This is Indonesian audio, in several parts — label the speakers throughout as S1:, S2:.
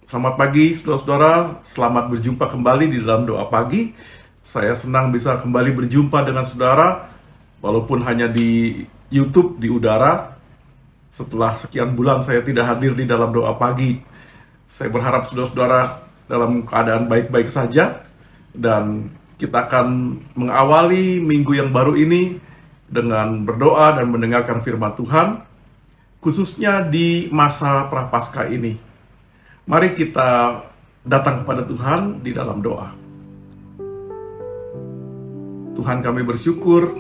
S1: Selamat pagi, saudara-saudara. Selamat berjumpa kembali di dalam doa pagi. Saya senang bisa kembali berjumpa dengan saudara, walaupun hanya di YouTube, di udara. Setelah sekian bulan saya tidak hadir di dalam doa pagi. Saya berharap saudara-saudara dalam keadaan baik-baik saja. Dan kita akan mengawali minggu yang baru ini dengan berdoa dan mendengarkan firman Tuhan, khususnya di masa Prapaskah ini. Mari kita datang kepada Tuhan di dalam doa. Tuhan, kami bersyukur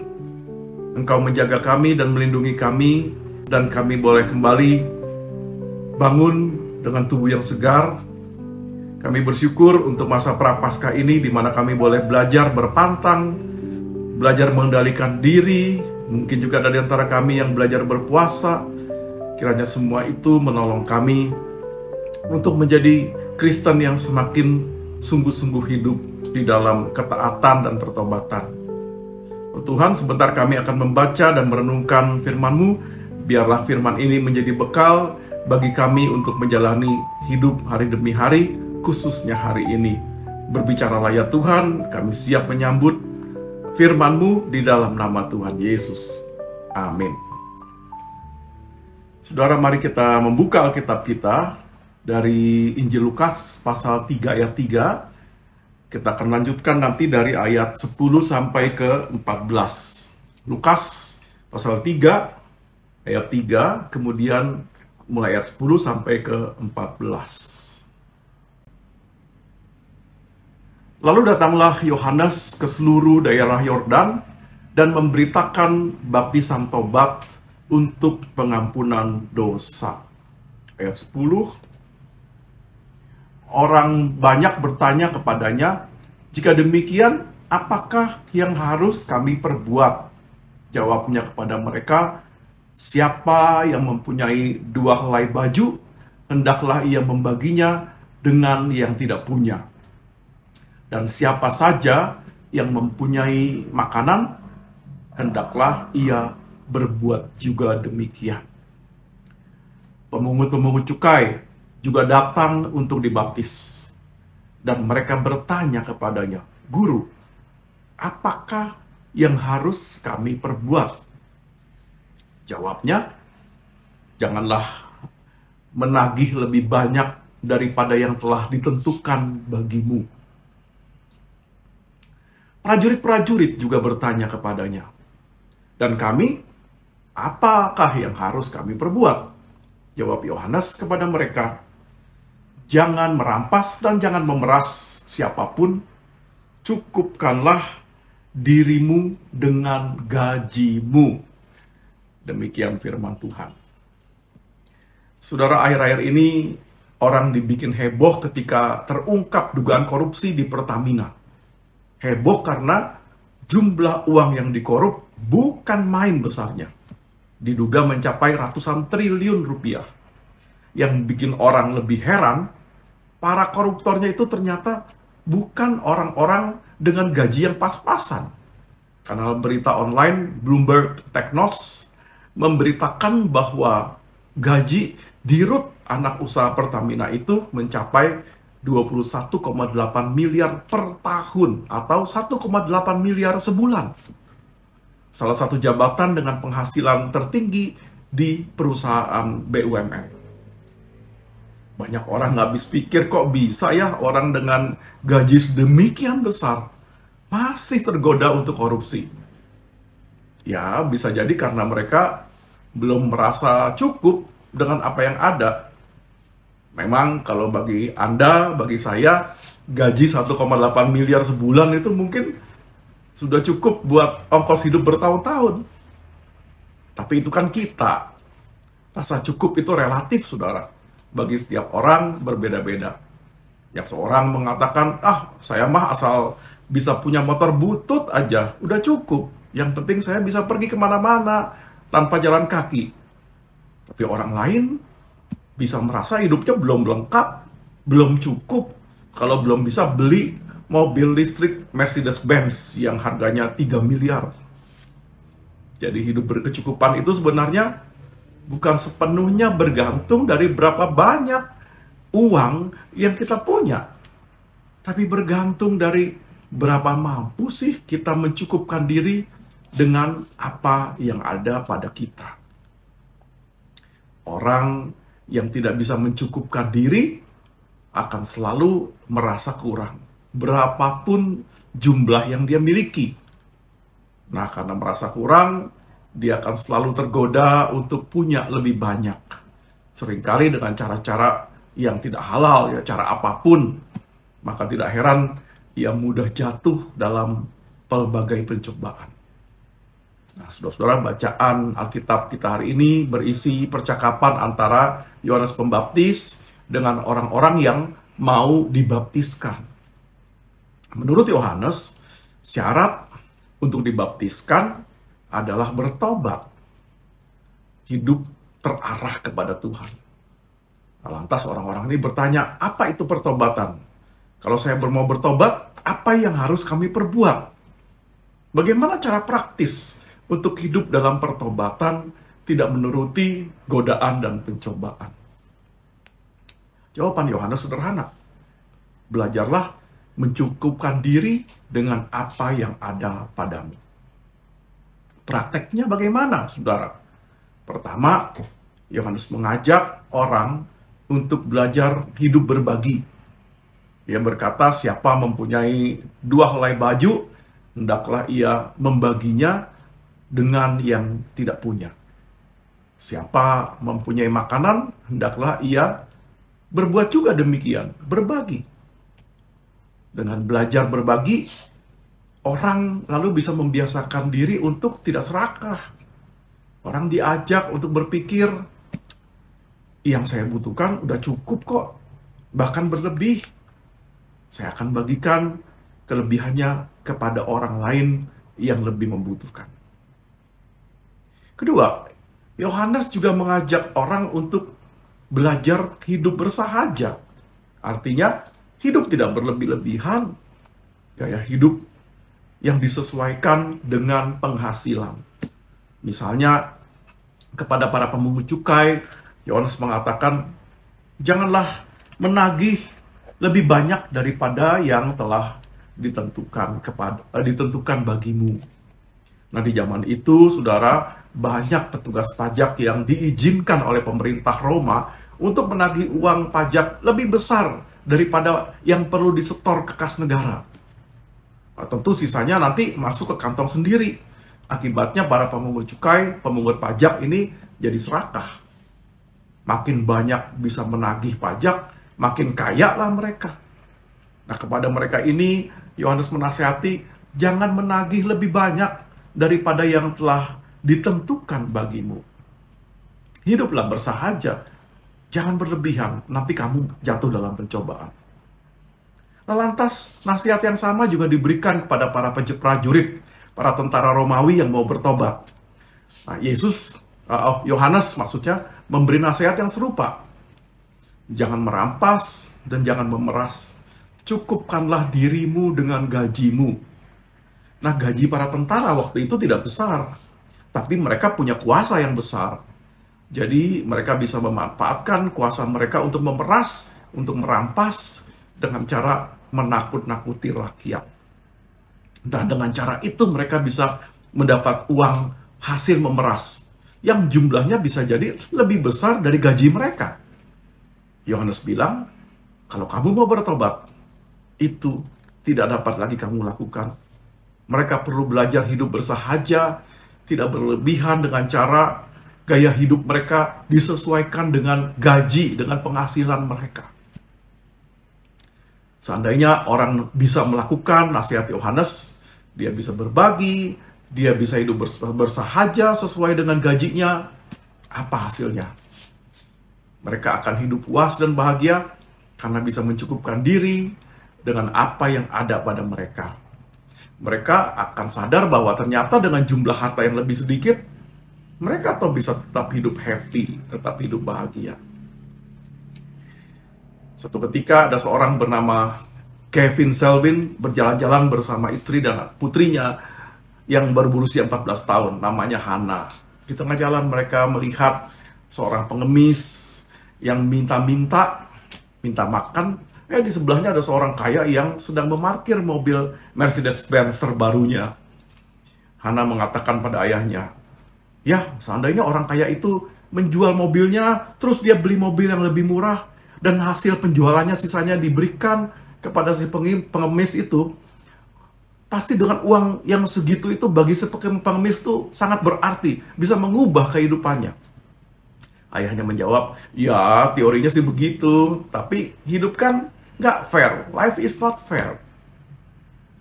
S1: Engkau menjaga kami dan melindungi kami, dan kami boleh kembali bangun dengan tubuh yang segar. Kami bersyukur untuk masa Prapaskah ini, di mana kami boleh belajar berpantang, belajar mengendalikan diri. Mungkin juga ada di antara kami yang belajar berpuasa. Kiranya semua itu menolong kami untuk menjadi Kristen yang semakin sungguh-sungguh hidup di dalam ketaatan dan pertobatan. Tuhan, sebentar kami akan membaca dan merenungkan firman-Mu. Biarlah firman ini menjadi bekal bagi kami untuk menjalani hidup hari demi hari, khususnya hari ini. Berbicaralah ya Tuhan, kami siap menyambut firman-Mu di dalam nama Tuhan Yesus. Amin. Saudara, mari kita membuka Alkitab kita dari Injil Lukas pasal 3 ayat 3. Kita akan lanjutkan nanti dari ayat 10 sampai ke 14. Lukas pasal 3 ayat 3, kemudian mulai ayat 10 sampai ke 14. Lalu datanglah Yohanes ke seluruh daerah Yordan dan memberitakan baptisan tobat untuk pengampunan dosa. Ayat 10, orang banyak bertanya kepadanya, "Jika demikian, apakah yang harus kami perbuat?" Jawabnya kepada mereka, "Siapa yang mempunyai 2 helai baju, hendaklah ia membaginya dengan yang tidak punya. Dan siapa saja yang mempunyai makanan, hendaklah ia berbuat juga demikian." Pemungut-pemungut cukai juga datang untuk dibaptis. Dan mereka bertanya kepadanya, "Guru, apakah yang harus kami perbuat?" Jawabnya, "Janganlah menagih lebih banyak daripada yang telah ditentukan bagimu." Prajurit-prajurit juga bertanya kepadanya, "Dan kami, apakah yang harus kami perbuat?" Jawab Yohanes kepada mereka, "Jangan merampas dan jangan memeras siapapun. Cukupkanlah dirimu dengan gajimu." Demikian firman Tuhan. Saudara, akhir-akhir ini orang dibikin heboh ketika terungkap dugaan korupsi di Pertamina. Heboh karena jumlah uang yang dikorup bukan main besarnya. Diduga mencapai ratusan triliun rupiah. Yang bikin orang lebih heran, para koruptornya itu ternyata bukan orang-orang dengan gaji yang pas-pasan. Kanal berita online Bloomberg Technos memberitakan bahwa gaji dirut anak usaha Pertamina itu mencapai 21,8 miliar per tahun atau 1,8 miliar sebulan. Salah satu jabatan dengan penghasilan tertinggi di perusahaan BUMN. Banyak orang nggak habis pikir, kok bisa ya orang dengan gaji sedemikian besar masih tergoda untuk korupsi. Ya, bisa jadi karena mereka belum merasa cukup dengan apa yang ada. Memang kalau bagi Anda, bagi saya, gaji 1,8 miliar sebulan itu mungkin sudah cukup buat ongkos hidup bertahun-tahun. Tapi itu kan kita. Rasa cukup itu relatif, saudara. Bagi setiap orang berbeda-beda. Yang seorang mengatakan, saya mah asal bisa punya motor butut aja, udah cukup. Yang penting saya bisa pergi kemana-mana tanpa jalan kaki. Tapi orang lain bisa merasa hidupnya belum lengkap, belum cukup, kalau belum bisa beli mobil listrik Mercedes-Benz yang harganya 3 miliar. Jadi hidup berkecukupan itu sebenarnya bukan sepenuhnya bergantung dari berapa banyak uang yang kita punya, tapi bergantung dari berapa mampu sih kita mencukupkan diri dengan apa yang ada pada kita. Orang yang tidak bisa mencukupkan diri akan selalu merasa kurang, berapapun jumlah yang dia miliki. Nah, karena merasa kurang, dia akan selalu tergoda untuk punya lebih banyak. Seringkali dengan cara-cara yang tidak halal, ya, cara apapun. Maka tidak heran ia mudah jatuh dalam pelbagai pencobaan. Nah, saudara-saudara, bacaan Alkitab kita hari ini berisi percakapan antara Yohanes Pembaptis dengan orang-orang yang mau dibaptiskan. Menurut Yohanes, syarat untuk dibaptiskan adalah bertobat, hidup terarah kepada Tuhan. Nah, lantas orang-orang ini bertanya, apa itu pertobatan? Kalau saya mau bertobat, apa yang harus kami perbuat? Bagaimana cara praktis untuk hidup dalam pertobatan, tidak menuruti godaan dan pencobaan? Jawaban Yohanes sederhana. Belajarlah mencukupkan diri dengan apa yang ada padamu. Prakteknya bagaimana, saudara? Pertama, Yohanes mengajak orang untuk belajar hidup berbagi. Dia berkata, siapa mempunyai 2 helai baju, hendaklah ia membaginya dengan yang tidak punya. Siapa mempunyai makanan, hendaklah ia berbuat juga demikian, berbagi. Dengan belajar berbagi, orang lalu bisa membiasakan diri untuk tidak serakah. Orang diajak untuk berpikir, yang saya butuhkan udah cukup kok, bahkan berlebih. Saya akan bagikan kelebihannya kepada orang lain yang lebih membutuhkan. Kedua, Yohanes juga mengajak orang untuk belajar hidup bersahaja. Artinya, hidup tidak berlebih-lebihan, gaya hidup yang disesuaikan dengan penghasilan. Misalnya, kepada para pemungut cukai, Yohanes mengatakan, janganlah menagih lebih banyak daripada yang telah ditentukan bagimu. Nah, di zaman itu, saudara, banyak petugas pajak yang diizinkan oleh pemerintah Roma untuk menagih uang pajak lebih besar daripada yang perlu disetor ke kas negara. Nah, tentu sisanya nanti masuk ke kantong sendiri. Akibatnya para pemungut cukai, pemungut pajak ini jadi serakah. Makin banyak bisa menagih pajak, makin kaya lah mereka. Nah, kepada mereka ini, Yohanes menasihati, jangan menagih lebih banyak daripada yang telah ditentukan bagimu. Hiduplah bersahaja, jangan berlebihan, nanti kamu jatuh dalam pencobaan. Nah, lantas, nasihat yang sama juga diberikan kepada para prajurit, para tentara Romawi yang mau bertobat. Nah, Yohanes maksudnya, memberi nasihat yang serupa. Jangan merampas dan jangan memeras. Cukupkanlah dirimu dengan gajimu. Nah, gaji para tentara waktu itu tidak besar, tapi mereka punya kuasa yang besar. Jadi, mereka bisa memanfaatkan kuasa mereka untuk memeras, untuk merampas, dengan cara menakut-nakuti rakyat. Dan dengan cara itu mereka bisa mendapat uang hasil memeras, yang jumlahnya bisa jadi lebih besar dari gaji mereka. Yohanes bilang, kalau kamu mau bertobat, itu tidak dapat lagi kamu lakukan. Mereka perlu belajar hidup bersahaja, tidak berlebihan dengan cara gaya hidup mereka disesuaikan dengan gaji, dengan penghasilan mereka. Seandainya orang bisa melakukan nasihat Yohanes, dia bisa berbagi, dia bisa hidup bersahaja sesuai dengan gajinya, apa hasilnya? Mereka akan hidup puas dan bahagia karena bisa mencukupkan diri dengan apa yang ada pada mereka. Mereka akan sadar bahwa ternyata dengan jumlah harta yang lebih sedikit, mereka bisa tetap hidup happy, tetap hidup bahagia. Suatu ketika ada seorang bernama Kevin Selwyn berjalan-jalan bersama istri dan putrinya yang baru berusia 14 tahun, namanya Hannah. Di tengah jalan mereka melihat seorang pengemis yang minta-minta minta makan. Di sebelahnya ada seorang kaya yang sedang memarkir mobil Mercedes-Benz terbarunya. Hana mengatakan pada ayahnya, ya, seandainya orang kaya itu menjual mobilnya, terus dia beli mobil yang lebih murah, dan hasil penjualannya sisanya diberikan kepada si pengemis itu, pasti dengan uang yang segitu itu bagi si pengemis itu sangat berarti, bisa mengubah kehidupannya. Ayahnya menjawab, ya teorinya sih begitu, tapi hidup kan nggak fair, life is not fair.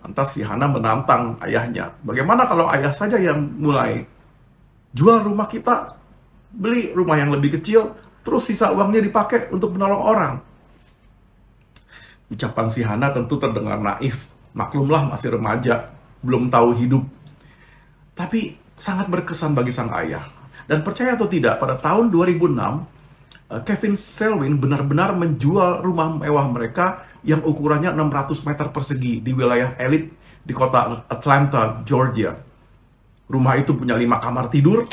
S1: Lantas si Hana menantang ayahnya, bagaimana kalau ayah saja yang mulai jual rumah kita, beli rumah yang lebih kecil, terus sisa uangnya dipakai untuk menolong orang. Ucapan si Hana tentu terdengar naif, maklumlah masih remaja, belum tahu hidup. Tapi sangat berkesan bagi sang ayah. Dan percaya atau tidak, pada tahun 2006, Kevin Selwyn benar-benar menjual rumah mewah mereka yang ukurannya 600 meter persegi di wilayah elit di kota Atlanta, Georgia. Rumah itu punya 5 kamar tidur,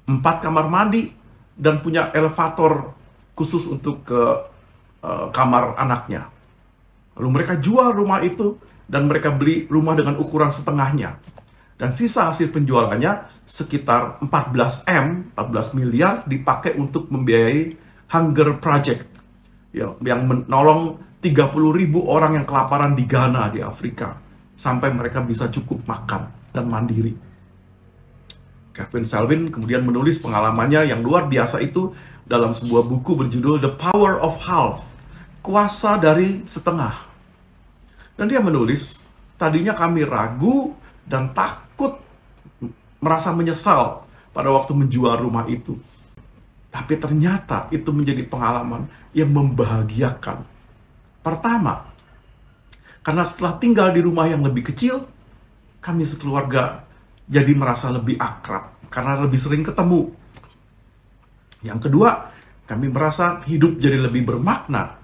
S1: 4 kamar mandi, dan punya elevator khusus untuk ke kamar anaknya. Lalu mereka jual rumah itu, dan mereka beli rumah dengan ukuran setengahnya. Dan sisa hasil penjualannya sekitar 14 miliar dipakai untuk membiayai Hunger Project yang menolong 30.000 orang yang kelaparan di Ghana di Afrika sampai mereka bisa cukup makan dan mandiri. Kevin Selwyn kemudian menulis pengalamannya yang luar biasa itu dalam sebuah buku berjudul The Power of Half, kuasa dari setengah. Dan dia menulis, tadinya kami ragu dan takut, merasa menyesal pada waktu menjual rumah itu. Tapi ternyata itu menjadi pengalaman yang membahagiakan. Pertama, karena setelah tinggal di rumah yang lebih kecil, kami sekeluarga jadi merasa lebih akrab karena lebih sering ketemu. Yang kedua, kami merasa hidup jadi lebih bermakna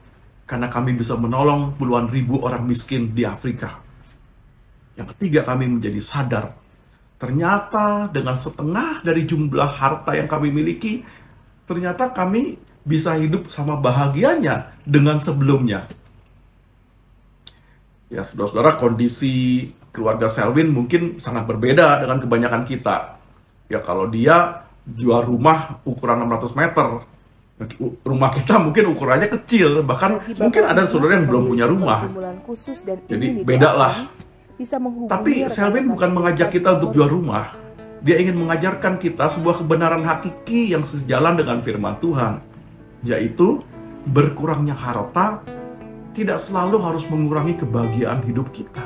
S1: karena kami bisa menolong puluhan ribu orang miskin di Afrika. Yang ketiga, kami menjadi sadar, ternyata dengan setengah dari jumlah harta yang kami miliki, ternyata kami bisa hidup sama bahagianya dengan sebelumnya. Ya, saudara-saudara, kondisi keluarga Selwyn mungkin sangat berbeda dengan kebanyakan kita. Ya, kalau dia jual rumah ukuran 600 meter, rumah kita mungkin ukurannya kecil, bahkan mungkin ada saudara yang belum punya rumah. Jadi beda lah. Tapi Selwyn bukan mengajak kita untuk jual rumah. Dia ingin mengajarkan kita sebuah kebenaran hakiki yang sejalan dengan firman Tuhan, yaitu berkurangnya harta tidak selalu harus mengurangi kebahagiaan hidup kita.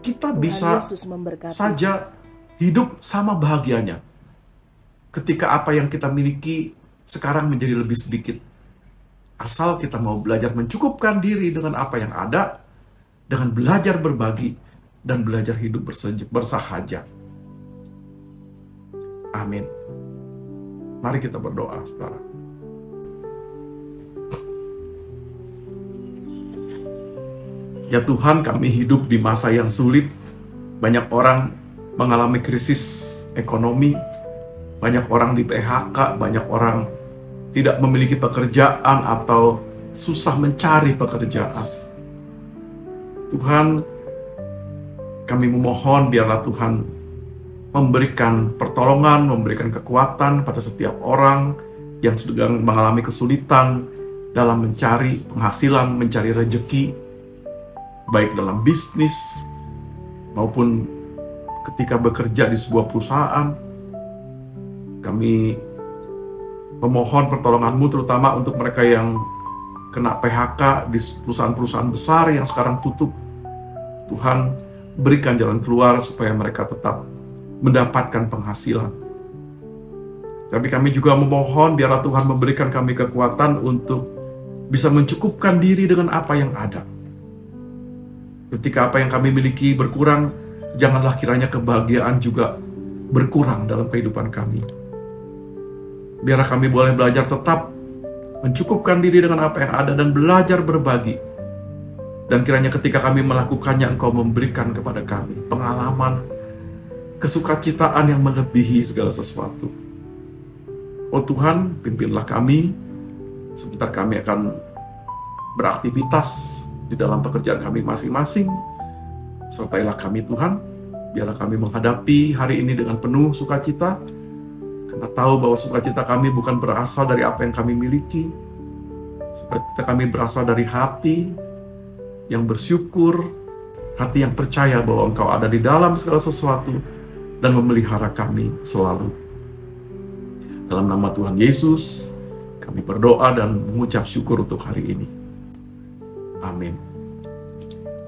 S1: Kita bisa saja hidup sama bahagianya ketika apa yang kita miliki sekarang menjadi lebih sedikit. Asal kita mau belajar mencukupkan diri dengan apa yang ada, dengan belajar berbagi dan belajar hidup bersahaja. Amin. Mari kita berdoa, saudara. Ya Tuhan, kami hidup di masa yang sulit. Banyak orang mengalami krisis ekonomi, banyak orang di PHK, banyak orang tidak memiliki pekerjaan atau susah mencari pekerjaan. Tuhan, kami memohon biarlah Tuhan memberikan pertolongan, memberikan kekuatan pada setiap orang yang sedang mengalami kesulitan dalam mencari penghasilan, mencari rejeki, baik dalam bisnis maupun ketika bekerja di sebuah perusahaan. Kami memohon pertolongan-Mu terutama untuk mereka yang kena PHK di perusahaan-perusahaan besar yang sekarang tutup. Tuhan, berikan jalan keluar supaya mereka tetap mendapatkan penghasilan. Tapi kami juga memohon biarlah Tuhan memberikan kami kekuatan untuk bisa mencukupkan diri dengan apa yang ada. Ketika apa yang kami miliki berkurang, janganlah kiranya kebahagiaan juga berkurang dalam kehidupan kami. Biarlah kami boleh belajar tetap mencukupkan diri dengan apa yang ada dan belajar berbagi. Dan kiranya ketika kami melakukannya, Engkau memberikan kepada kami pengalaman, kesukacitaan yang melebihi segala sesuatu. Oh Tuhan, pimpinlah kami Sebentar kami akan beraktivitas di dalam pekerjaan kami masing-masing. Sertailah kami Tuhan, biarlah kami menghadapi hari ini dengan penuh sukacita, karena tahu bahwa sukacita kami bukan berasal dari apa yang kami miliki. Sukacita kami berasal dari hati yang bersyukur, hati yang percaya bahwa Engkau ada di dalam segala sesuatu dan memelihara kami selalu. Dalam nama Tuhan Yesus, kami berdoa dan mengucap syukur untuk hari ini. Amin.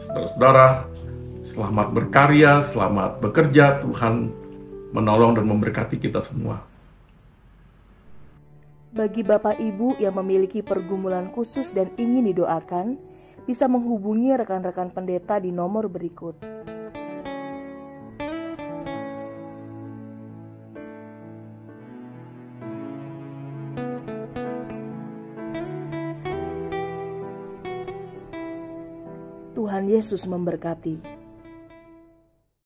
S1: Saudara-saudara, selamat berkarya, selamat bekerja. Tuhan menolong dan memberkati kita semua.
S2: Bagi Bapak Ibu yang memiliki pergumulan khusus dan ingin didoakan, bisa menghubungi rekan-rekan pendeta di nomor berikut. Tuhan Yesus memberkati.